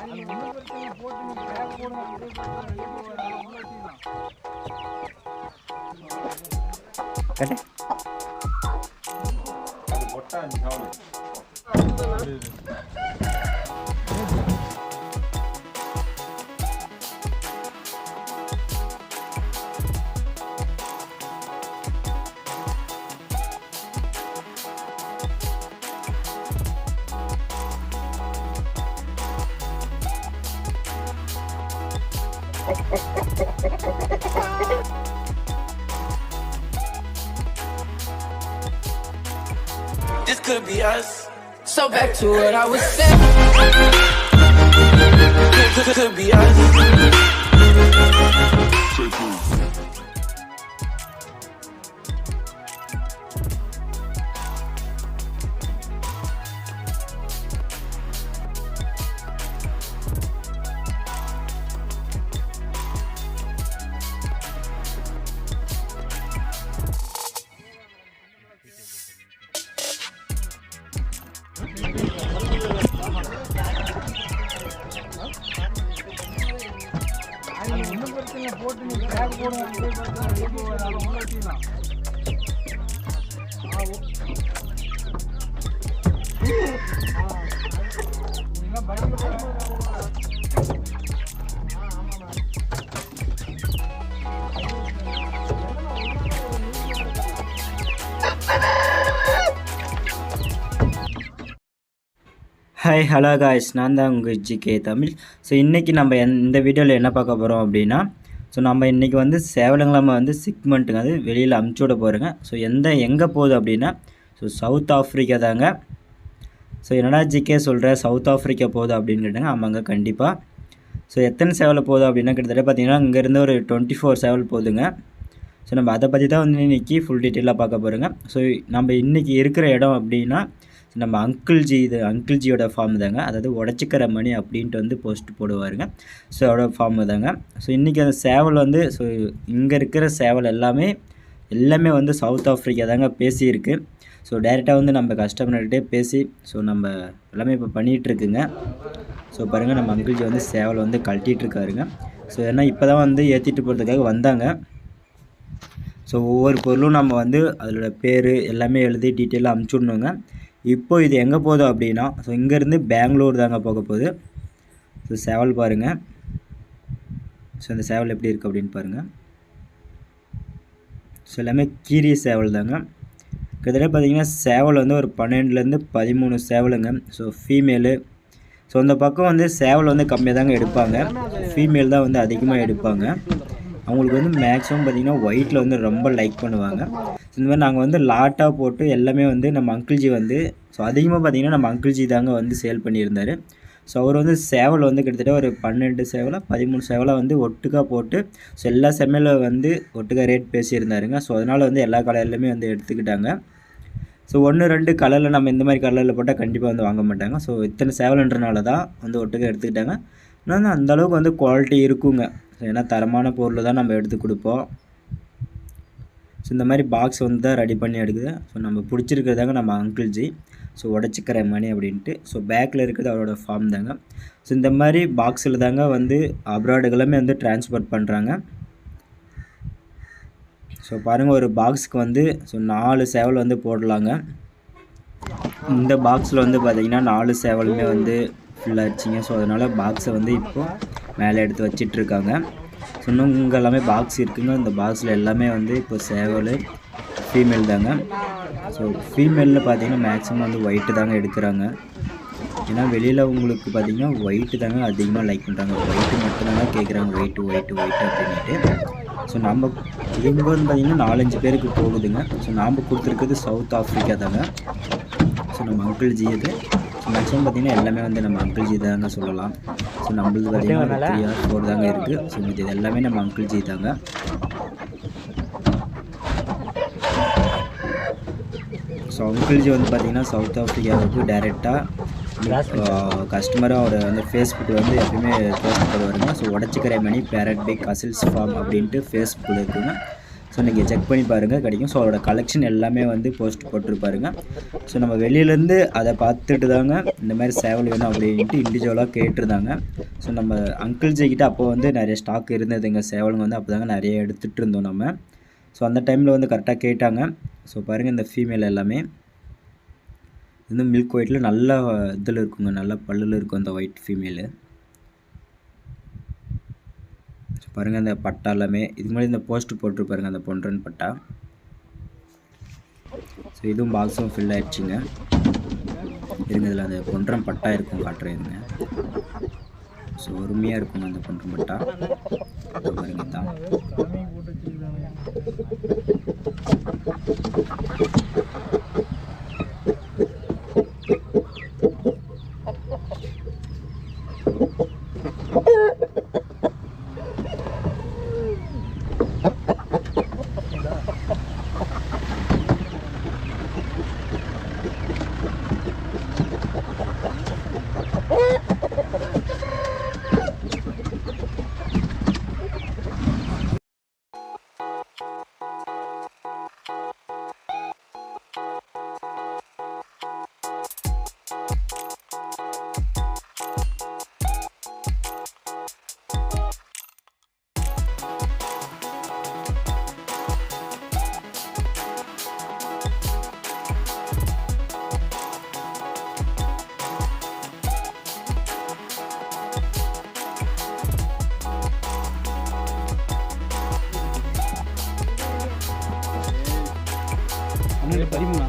This could be us. So back to what I was saying. Could be us. Hi hello guys, நான் தான் உங்கள் GK Tamil. So இன்றைக்கி நம்ம இந்த வீடியோவில் என்ன பார்க்க போகிறோம் அப்படின்னா, ஸோ நம்ம இன்றைக்கி வந்து சேவலுங்களாம வந்து சிக்மெண்ட்டுங்க அது வெளியில் அமுச்சு விட போகிறோங்க. ஸோ எங்கே போகுது அப்படின்னா, ஸோ சவுத் ஆஃப்ரிக்கா தாங்க. ஸோ என்னடா ஜிகே சொல்கிற, சவுத் ஆஃப்ரிக்கா போகுது அப்படின்னு கேட்டாங்க. ஆமாங்க, கண்டிப்பாக. ஸோ எத்தனை சேவல் போகுது அப்படின்னா கிட்டத்தட்ட பார்த்திங்கன்னா இங்கேருந்து ஒரு 24 சேவல் போகுதுங்க. ஸோ நம்ம அதை பற்றி தான் வந்து இன்றைக்கி ஃபுல் டீட்டெயிலாக பார்க்க போகிறோங்க. ஸோ நம்ம இன்றைக்கி இருக்கிற இடம் அப்படின்னா நம்ம அங்கிள்ஜியோட ஃபார்ம் தாங்க. அதாவது உடச்சிக்கிற மணி அப்படின்ட்டு வந்து போஸ்ட் போடுவாருங்க. ஸோ அதோட ஃபார்ம் தாங்க. ஸோ இன்றைக்கி அந்த சேவல் வந்து ஸோ இங்கே இருக்கிற சேவல் எல்லாமே வந்து சவுத் ஆஃப்ரிக்கா தாங்க பேசியிருக்கு. ஸோ டைரெக்டாக வந்து நம்ம கஸ்டமர்கிட்டே பேசி ஸோ நம்ம எல்லாமே இப்போ பண்ணிகிட்ருக்குங்க. ஸோ பாருங்கள், நம்ம அங்கிள்ஜி வந்து சேவல் வந்து கழட்டிகிட்ருக்காருங்க. ஸோ ஏன்னா இப்போ தான் வந்து ஏற்றிட்டு போகிறதுக்காக வந்தாங்க. ஸோ ஒவ்வொரு பொருளும் நம்ம வந்து அதோட பேர் எல்லாமே எழுதி டீட்டெயிலாக அமுச்சு விடணுங்க. இப்போ இது எங்கே போகுது அப்படின்னா, ஸோ இங்கேருந்து பெங்களூர் தாங்க போக போகுது. ஸோ சேவல் பாருங்கள். ஸோ இந்த சேவல் எப்படி இருக்குது அப்படின்னு பாருங்கள். ஸோ எல்லாமே கீரி சேவல் தாங்க. கிட்டத்தட்ட பார்த்திங்கன்னா சேவல் வந்து ஒரு 12லேருந்து 13 சேவலுங்க. So female. ஸோ அந்த பக்கம் வந்து சேவல் வந்து கம்மியாக தாங்க எடுப்பாங்க. ஃபீமேல் தான் வந்து அதிகமாக எடுப்பாங்க. அவங்களுக்கு வந்து மேக்ஸிமம் பார்த்திங்கன்னா ஒயிட்டில் வந்து ரொம்ப லைக் பண்ணுவாங்க. ஸோ இந்த மாதிரி நாங்கள் வந்து லாட்டாக போட்டு எல்லாமே வந்து நம்ம அங்கிள்ஜி வந்து ஸோ அதிகமாக பார்த்திங்கன்னா நம்ம அங்கிள்ஜி தாங்க வந்து சேல் பண்ணியிருந்தார். ஸோ அவர் வந்து சேவல் வந்து கிட்டத்தட்ட ஒரு 12 சேவலாக 13 சேவலாக வந்து ஒட்டுக்காக போட்டு ஸோ எல்லா செம்மையில் வந்து ஒட்டுக்காக ரேட் பேசியிருந்தாருங்க. ஸோ அதனால் வந்து எல்லா கலர்லையுமே வந்து எடுத்துக்கிட்டாங்க. ஸோ 1-2 கலரில் நம்ம இந்த மாதிரி கலரில் போட்டால் கண்டிப்பாக வந்து வாங்க மாட்டாங்க. ஸோ இத்தனை சேவல்ன்றனால தான் வந்து ஒட்டுக்காக எடுத்துக்கிட்டாங்க. ஆனால் அந்தளவுக்கு வந்து குவாலிட்டி இருக்குங்க. ஸோ ஏன்னா தரமான பொருள் தான் நம்ம எடுத்து கொடுப்போம். ஸோ இந்த மாதிரி பாக்ஸ் வந்து தான் ரெடி பண்ணி எடுக்குது. ஸோ நம்ம பிடிச்சிருக்கிறதாங்க நம்ம அங்கிள்ஜி. ஸோ உடச்சிக்கிற மணி அப்படின்ட்டு. ஸோ பேக்கில் இருக்கிறது அவரோட ஃபார்ம் தாங்க. ஸோ இந்த மாதிரி பாக்ஸில் தாங்க வந்து அப்ராடுகளுமே வந்து டிரான்ஸ்போர்ட் பண்ணுறாங்க. ஸோ பாருங்கள், ஒரு பாக்ஸுக்கு வந்து ஸோ 4 சேவல் வந்து போடலாங்க. இந்த பாக்ஸில் வந்து பார்த்திங்கன்னா 4 சேவலுமே வந்து ஃபுல்லாகிடுச்சிங்க. ஸோ அதனால் பாக்ஸை வந்து இப்போது மேலே எடுத்து வச்சிட்ருக்காங்க. ஸோ இன்னும் இங்கே எல்லாமே பாக்ஸ் இருக்குங்க. இந்த பாக்ஸில் எல்லாமே வந்து இப்போ சேவல் ஃபீமேல் தாங்க. ஸோ ஃபீமேலில் பார்த்திங்கன்னா மேக்ஸிமம் வந்து ஒயிட்டு தாங்க எடுக்கிறாங்க. ஏன்னா வெளியில் உங்களுக்கு பார்த்திங்கன்னா ஒயிட்டு தாங்க அதிகமாக லைக் பண்ணுறாங்க. ஒயிட்டு மட்டும்தாங்க கேட்குறாங்க, ஒயிட்டு அப்படின்ட்டு. ஸோ நம்ம இவங்க வந்து பார்த்திங்கன்னா 4-5 பேருக்கு போகுதுங்க. ஸோ நாம் கொடுத்துருக்குறது சவுத் ஆஃப்ரிக்கா தாங்க. ஸோ நம்ம அங்கிள்ஜி இது. ஸோ மேக்ஸிமம் பார்த்திங்கன்னா எல்லாமே வந்து நம்ம அங்கிள்ஜி தாங்க சொல்லலாம். ஸோ நம்மளது பார்த்திங்கன்னா 3 or 4 தாங்க இருக்குது. ஸோ இது எல்லாமே நம்ம அங்கிள்ஜி தாங்க. ஸோ அங்கிள்ஜி வந்து பார்த்திங்கன்னா சவுத் ஆஃப்ரிக்காவுக்கு டைரெக்டாக கஸ்டமராக அவர் வந்து ஃபேஸ்புக்கில் வந்து எப்பயுமே போஸ்ட் பண்ணுவாருங்க. ஸோ உடச்சிக்கிற மணி பேரட் பை கசில்ஸ் ஃபார்ம் அப்படின்ட்டு ஃபேஸ்புக்கில் இருக்குங்க. ஸோ நீங்கள் செக் பண்ணி பாருங்கள் கிடைக்கும். ஸோ அதோட கலெக்ஷன் எல்லாமே வந்து போஸ்ட் போட்டிருப்பாருங்க. ஸோ நம்ம வெளியிலேருந்து அதை பார்த்துட்டு தாங்க இந்த மாதிரி சேவல் வேணும் அப்படின்ட்டு இண்டிவிஜுவலாக கேட்டிருந்தாங்க. ஸோ நம்ம அங்கிள் ஜிக்கிட்ட அப்போ வந்து நிறைய ஸ்டாக் இருந்ததுங்க, சேவலுங்க வந்து அப்போ தாங்க நிறைய எடுத்துகிட்டு இருந்தோம் நம்ம. ஸோ அந்த டைமில் வந்து கரெக்டாக கேட்டாங்க. ஸோ பாருங்கள் இந்த ஃபீமேல் எல்லாமே இந்த மில்க் ஒயிட்டில் நல்ல இதில் இருக்குங்க, நல்ல பல்லில் இருக்கும் அந்த ஒயிட் ஃபீமேலு. பாருங்கள் அந்த பட்டா எல்லாமே இதுக்கு முன்னாடி இந்த போஸ்ட் போட்டுருப்பாருங்க அந்த பொன்றன் பட்டா. ஸோ இதுவும் பாக்ஸும் ஃபில் ஆகிடுச்சிங்க. இருங்க இதில் அந்த பொன்றன் பட்டா இருக்கும் காட்டுறேங்க. ஸோ அருமையாக இருக்குங்க அந்த பொன்றன் பட்டா. பாருங்க தான் பரிமுனா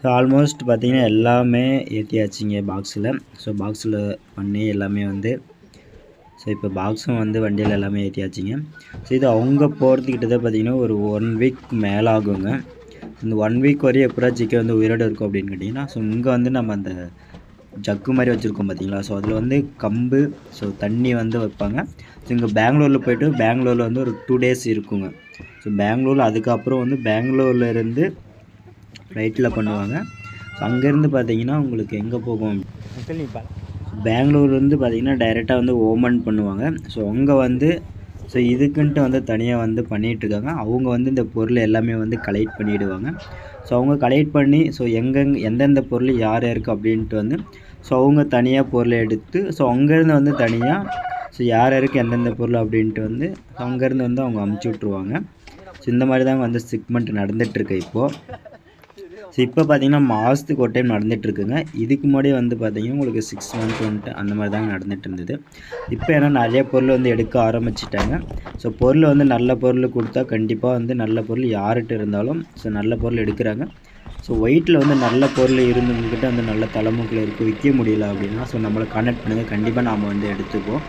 ஸோ ஆல்மோஸ்ட் பார்த்திங்கன்னா எல்லாமே ஏற்றியாச்சுங்க பாக்ஸில். ஸோ பாக்ஸில் பண்ணி எல்லாமே வந்து ஸோ இப்போ பாக்ஸும் வந்து வண்டியில் எல்லாமே ஏற்றியாச்சுங்க. ஸோ இது அவங்க போகிறதுக்கிட்ட பார்த்திங்கன்னா ஒரு 1 வீக் மேலே ஆகுங்க. இந்த 1 வீக் வரையும் எப்படா சிக்கன் வந்து உயிரோடு இருக்கும் அப்படின்னு கேட்டிங்கன்னா, ஸோ இங்கே வந்து நம்ம அந்த ஜக்கு மாதிரி வச்சுருக்கோம் பார்த்திங்களா, ஸோ அதில் வந்து கம்பு ஸோ தண்ணி வந்து வைப்பாங்க. ஸோ இங்கே பெங்களூரில் போய்ட்டு பெங்களூரில் வந்து ஒரு 2 டேஸ் இருக்குங்க. ஸோ பெங்களூரில் அதுக்கப்புறம் வந்து பெங்களூர்லேருந்து ஃப்ளைட்டில் பண்ணுவாங்க. ஸோ அங்கேருந்து பார்த்திங்கன்னா உங்களுக்கு எங்கே போகும், பெங்களூர்லேருந்து பார்த்திங்கன்னா டைரெக்டாக வந்து ஓமன் பண்ணுவாங்க. ஸோ அங்கே வந்து ஸோ இதுக்குன்ட்டு வந்து தனியாக வந்து பண்ணிகிட்ருக்காங்க. அவங்க வந்து இந்த பொருள் எல்லாமே வந்து கலெக்ட் பண்ணிவிடுவாங்க. ஸோ அவங்க கலெக்ட் பண்ணி ஸோ எந்தெந்த பொருள் யார் யாருக்கு அப்படின்ட்டு வந்து ஸோ அவங்க தனியாக பொருளை எடுத்து ஸோ அங்கேருந்து வந்து தனியாக ஸோ யார் யாருக்கு எந்தெந்த பொருள் அப்படின்ட்டு வந்து அங்கேருந்து வந்து அவங்க அமுச்சு விட்ருவாங்க. ஸோ இந்த மாதிரி தாங்க வந்து சிக்மெண்ட் நடந்துகிட்ருக்கு இப்போது. ஸோ இப்போ பார்த்திங்கன்னா மாதத்துக்கு ஒரு டைம் நடந்துகிட்ருக்குங்க. இதுக்கு முன்னாடி வந்து பார்த்திங்கன்னா உங்களுக்கு 6 மந்த் வந்துட்டு அந்த மாதிரி தாங்க நடந்துகிட்டு இருந்தது. இப்போ ஏன்னா நிறைய பொருள் வந்து எடுக்க ஆரம்பிச்சிட்டாங்க. ஸோ பொருள் வந்து நல்ல பொருள் கொடுத்தா கண்டிப்பாக வந்து நல்ல பொருள் யார்கிட்ட இருந்தாலும் ஸோ நல்ல பொருள் எடுக்கிறாங்க. ஸோ ஒயிட்டில் வந்து நல்ல பொருள் இருந்தவங்கக்கிட்ட வந்து நல்ல தலைமுக்கில் இருக்குது, விற்க முடியல அப்படின்னா ஸோ நம்மளை கான்டாக்ட் பண்ணுங்கள், கண்டிப்பாக நாம் வந்து எடுத்துப்போம்.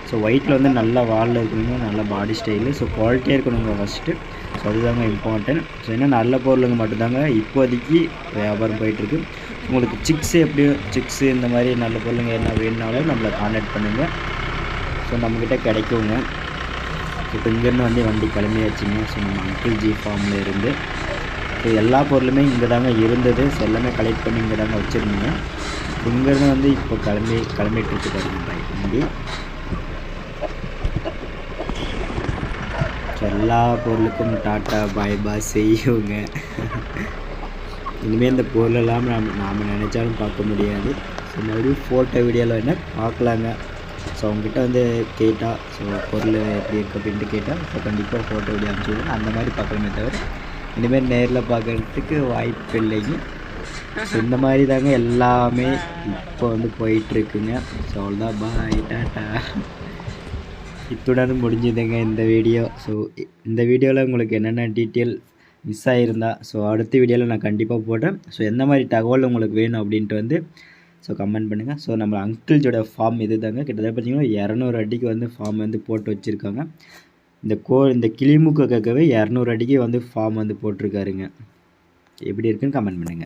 ஸோ ஒயிட்டில் வந்து நல்ல வாலில் இருக்கணுங்க, நல்ல பாடி ஸ்டைலு, ஸோ குவாலிட்டியாக இருக்கணுங்க ஃபஸ்ட்டு. ஸோ அதுதாங்க இம்பார்ட்டன்ட். ஸோ இன்னும் நல்ல பொருளுங்க மட்டும்தாங்க இப்போதைக்கு வியாபாரம் போயிட்டுருக்கு. உங்களுக்கு சிக்ஸு இந்த மாதிரி நல்ல பொருளுங்க என்ன வேணுனாலும் நம்மளை கான்டாக்ட் பண்ணுங்கள். ஸோ நம்மக்கிட்ட கிடைக்குங்க. இப்போ இங்கேருந்து வந்து வண்டி கிளம்பியாச்சுங்க. ஸோ நம்ம அங்கிள் ஜி ஃபார்மில் இருந்து ஸோ எல்லா பொருளுமே இங்கே தாங்க இருந்தது. ஸோ எல்லாமே கலெக்ட் பண்ணி இங்கே தாங்க வச்சுருந்தீங்க. இங்கேருந்து வந்து இப்போ கிளம்பிட்டு பாருங்க வண்டி. ஸோ எல்லா பொருளுக்கும் டாட்டா பாய் பாய் செய்யுங்க. இனிமேல் இந்த பொருளெல்லாம் நாம் நினச்சாலும் பார்க்க முடியாது. ஸோ மறுபடியும் ஃபோட்டோ வீடியோவில் என்ன பார்க்கலாங்க. ஸோ அவங்ககிட்ட வந்து கேட்டால் ஸோ பொருள் எப்படி இருக்குது அப்படின்ட்டு கேட்டால் ஸோ கண்டிப்பாக ஃபோட்டோ வீடியோ அனுப்பிச்சுடுங்க. அந்த மாதிரி பார்க்கணுமே தவிர இனிமேல் நேரில் பார்க்குறதுக்கு வாய்ப்பு இல்லைங்க. ஸோ இந்த மாதிரி தாங்க எல்லாமே இப்போ வந்து போயிட்டுருக்குங்க. ஸோ அவ்வளோதான், பாய் டாட்டா. இத்துடன் முடிஞ்சுதுங்க இந்த வீடியோ. ஸோ இந்த வீடியோவில் உங்களுக்கு என்னென்ன டீட்டெயில் மிஸ் ஆகிருந்தா ஸோ அடுத்த வீடியோவில் நான் கண்டிப்பாக போடுறேன். ஸோ எந்த மாதிரி தகவல் உங்களுக்கு வேணும் அப்படின்ட்டு வந்து ஸோ கமெண்ட் பண்ணுங்கள். ஸோ நம்ம அங்கிள்ஸோட ஃபார்ம் இது தாங்க. கிட்டத்தட்ட பார்த்திங்கன்னா 200 அடிக்கு வந்து ஃபார்ம் வந்து போட்டு வச்சுருக்காங்க. இந்த கிளிமுக்கவே 200 அடிக்கு வந்து ஃபார்ம் வந்து போட்டிருக்காருங்க. எப்படி இருக்குன்னு கமெண்ட் பண்ணுங்கள்.